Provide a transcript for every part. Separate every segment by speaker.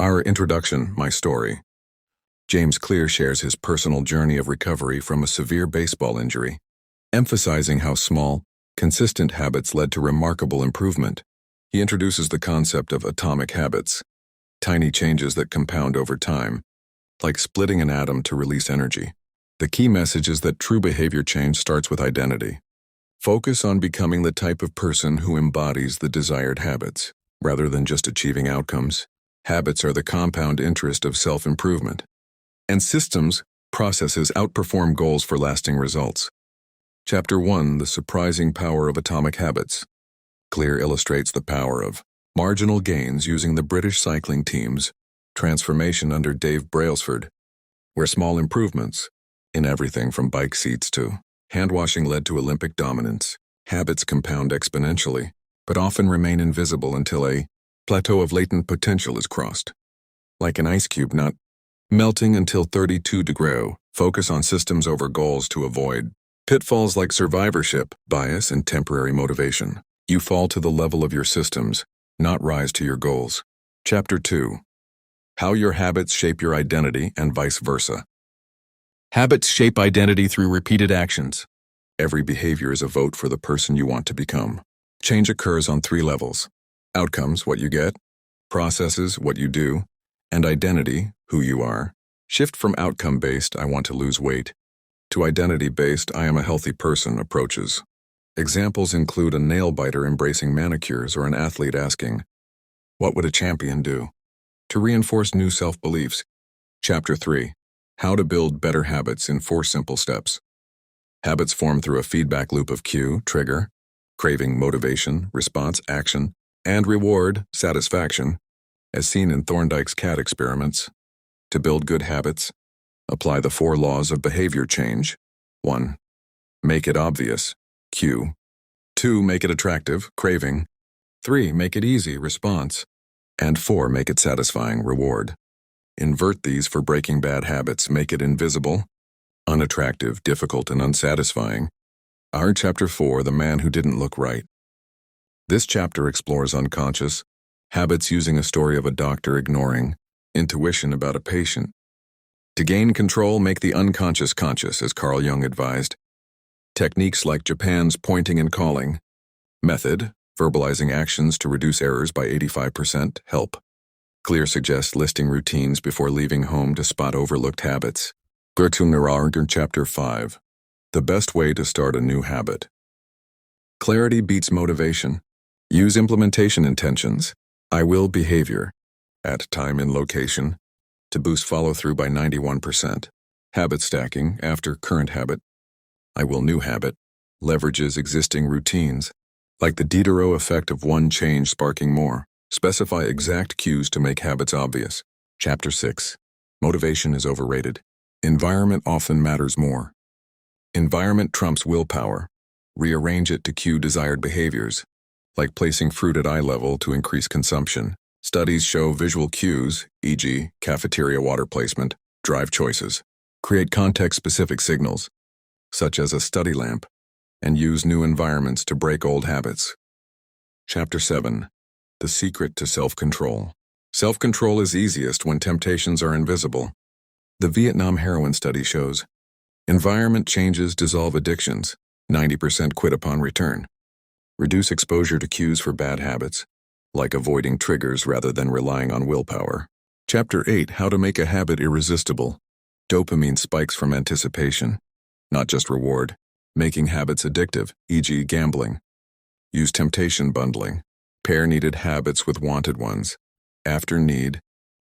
Speaker 1: Our introduction, my story. James Clear shares his personal journey of recovery from a severe baseball injury, emphasizing how small, consistent habits led to remarkable improvement. He introduces the concept of atomic habits, tiny changes that compound over time, like splitting an atom to release energy. The key message is that true behavior change starts with identity. Focus on becoming the type of person who embodies the desired habits, rather than just achieving outcomes. Habits are the compound interest of self-improvement. And systems, processes outperform goals for lasting results. Chapter 1, The Surprising Power of Atomic Habits. Clear illustrates the power of marginal gains using the British cycling team's transformation under Dave Brailsford, where small improvements, in everything from bike seats to hand-washing, led to Olympic dominance. Habits compound exponentially, but often remain invisible until a plateau of latent potential is crossed. Like an ice cube not melting until 32 degrees, focus on systems over goals to avoid pitfalls like survivorship, bias, and temporary motivation. You fall to the level of your systems, not rise to your goals. Chapter 2. How your habits shape your identity and vice versa. Habits shape identity through repeated actions. Every behavior is a vote for the person you want to become. Change occurs on 3 levels. Outcomes, what you get; processes, what you do; and identity, who you are. Shift from outcome-based, I want to lose weight, to identity-based, I am a healthy person approaches. Examples include a nail-biter embracing manicures or an athlete asking, what would a champion do? To reinforce new self-beliefs. Chapter 3. How to build better habits in 4 simple steps. Habits form through a feedback loop of cue, trigger, craving, motivation, response, action, and reward, satisfaction, as seen in Thorndike's cat experiments. To build good habits, apply the 4 laws of behavior change. 1. Make it obvious, cue. 2. Make it attractive, craving. 3. Make it easy, response. And 4. Make it satisfying, reward. Invert these for breaking bad habits. Make it invisible, unattractive, difficult, and unsatisfying. Our Chapter 4, The Man Who Didn't Look Right. This chapter explores unconscious habits using a story of a doctor ignoring intuition about a patient. To gain control, make the unconscious conscious, as Carl Jung advised. Techniques like Japan's pointing and calling method, verbalizing actions to reduce errors by 85%, help. Clear suggests listing routines before leaving home to spot overlooked habits. Gertrude Chapter 5. The best way to start a new habit. Clarity beats motivation. Use implementation intentions. I will behavior at time and location to boost follow-through by 91%. Habit stacking after current habit. I will new habit leverages existing routines, like the Diderot effect of one change sparking more. Specify exact cues to make habits obvious. Chapter 6. Motivation is overrated. Environment often matters more. Environment trumps willpower. Rearrange it to cue desired behaviors, like placing fruit at eye level to increase consumption. Studies show visual cues, e.g., cafeteria water placement, drive choices. Create context-specific signals, such as a study lamp, and use new environments to break old habits. Chapter 7. The Secret to Self-Control. Self-control is easiest when temptations are invisible. The Vietnam heroin study shows environment changes dissolve addictions, 90% quit upon return. Reduce exposure to cues for bad habits, like avoiding triggers rather than relying on willpower. Chapter 8. How to make a habit irresistible. Dopamine spikes from anticipation, not just reward, making habits addictive, e.g. gambling. Use temptation bundling. Pair needed habits with wanted ones. After need,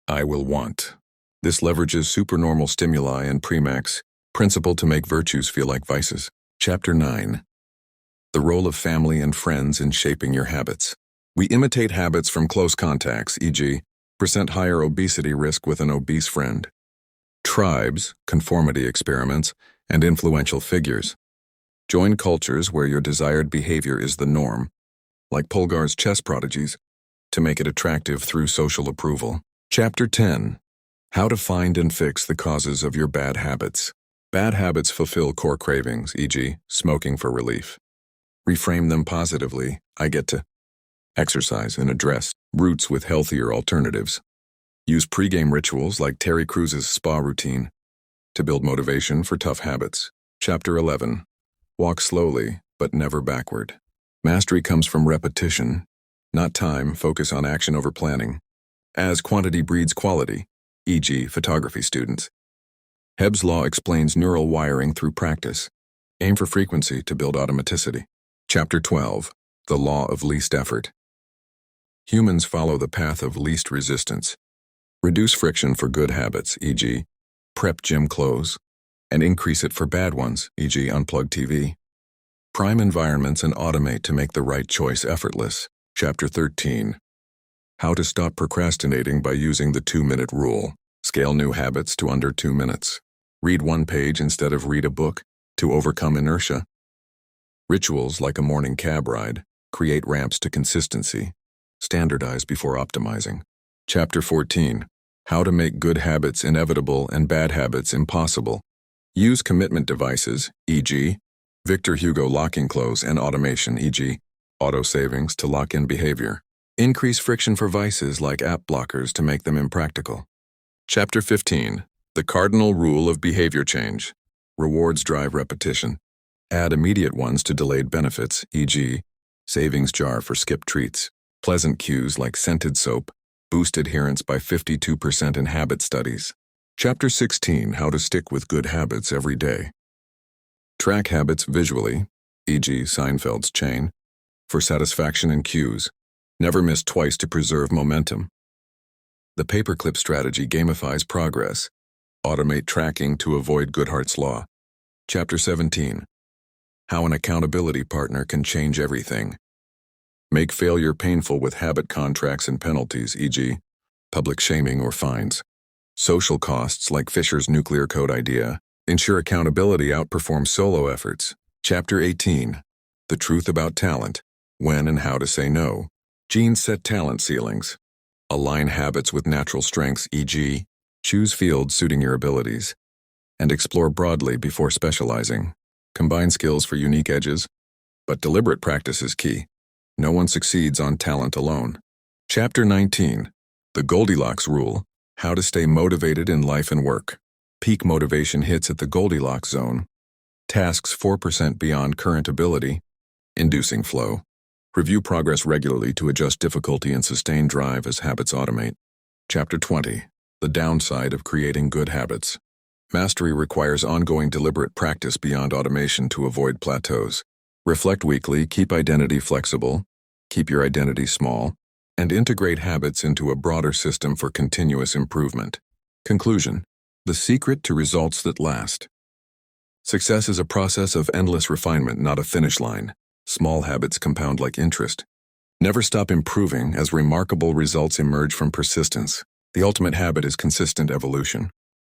Speaker 1: I will want. This leverages supernormal stimuli and Premack's principle to make virtues feel like vices. Chapter 9. The role of family and friends in shaping your habits. We imitate habits from close contacts, e.g., % higher obesity risk with an obese friend. Tribes, conformity experiments, and influential figures. Join cultures where your desired behavior is the norm, like Polgar's chess prodigies, to make it attractive through social approval. Chapter 10. How to find and fix the causes of your bad habits. Bad habits fulfill core cravings, e.g., smoking for relief. Reframe them positively. I get to exercise and address roots with healthier alternatives. Use pre-game rituals like Terry Crews's spa routine to build motivation for tough habits. Chapter 11. Walk slowly, but never backward. Mastery comes from repetition, not time. Focus on action over planning. As quantity breeds quality, e.g. photography students. Hebb's law explains neural wiring through practice. Aim for frequency to build automaticity. Chapter 12. The law of least effort. Humans follow the path of least resistance. Reduce friction for good habits, e.g. prep gym clothes, and increase it for bad ones, e.g. unplug TV. Prime environments and automate to make the right choice effortless. Chapter 13. How to stop procrastinating by using the 2-minute rule. Scale new habits to under 2 minutes. Read 1 page instead of read a book to overcome inertia. Rituals like a morning cab ride create ramps to consistency. Standardize before optimizing. Chapter 14. How to make good habits inevitable and bad habits impossible. Use commitment devices, e.g. Victor Hugo locking close and automation, e.g. auto savings to lock in behavior. Increase friction for vices like app blockers to make them impractical. Chapter 15. The cardinal rule of behavior change. Rewards drive repetition. Add immediate ones to delayed benefits, e.g. savings jar for skip treats. Pleasant cues like scented soap boost adherence by 52% in habit studies. Chapter 16. How to stick with good habits every day. Track habits visually, e.g. Seinfeld's chain, for satisfaction and cues. Never miss twice to preserve momentum. The paperclip strategy gamifies progress. Automate tracking to avoid Goodhart's law. Chapter 17. How an accountability partner can change everything. Make failure painful with habit contracts and penalties, e.g. public shaming or fines. Social costs like Fisher's nuclear code idea ensure accountability outperforms solo efforts. Chapter 18. The truth about talent. When and how to say no. Genes set talent ceilings. Align habits with natural strengths, e.g. choose fields suiting your abilities. And explore broadly before specializing. Combine skills for unique edges, but deliberate practice is key. No one succeeds on talent alone. Chapter 19. The Goldilocks Rule. How to stay motivated in life and work. Peak motivation hits at the Goldilocks zone. Tasks 4% beyond current ability, inducing flow. Review progress regularly to adjust difficulty and sustain drive as habits automate. Chapter 20. The downside of creating good habits. Mastery requires ongoing deliberate practice beyond automation to avoid plateaus. Reflect weekly, keep identity flexible, keep your identity small, and integrate habits into a broader system for continuous improvement. Conclusion. The secret to results that last. Success is a process of endless refinement, not a finish line. Small habits compound like interest. Never stop improving as remarkable results emerge from persistence. The ultimate habit is consistent evolution.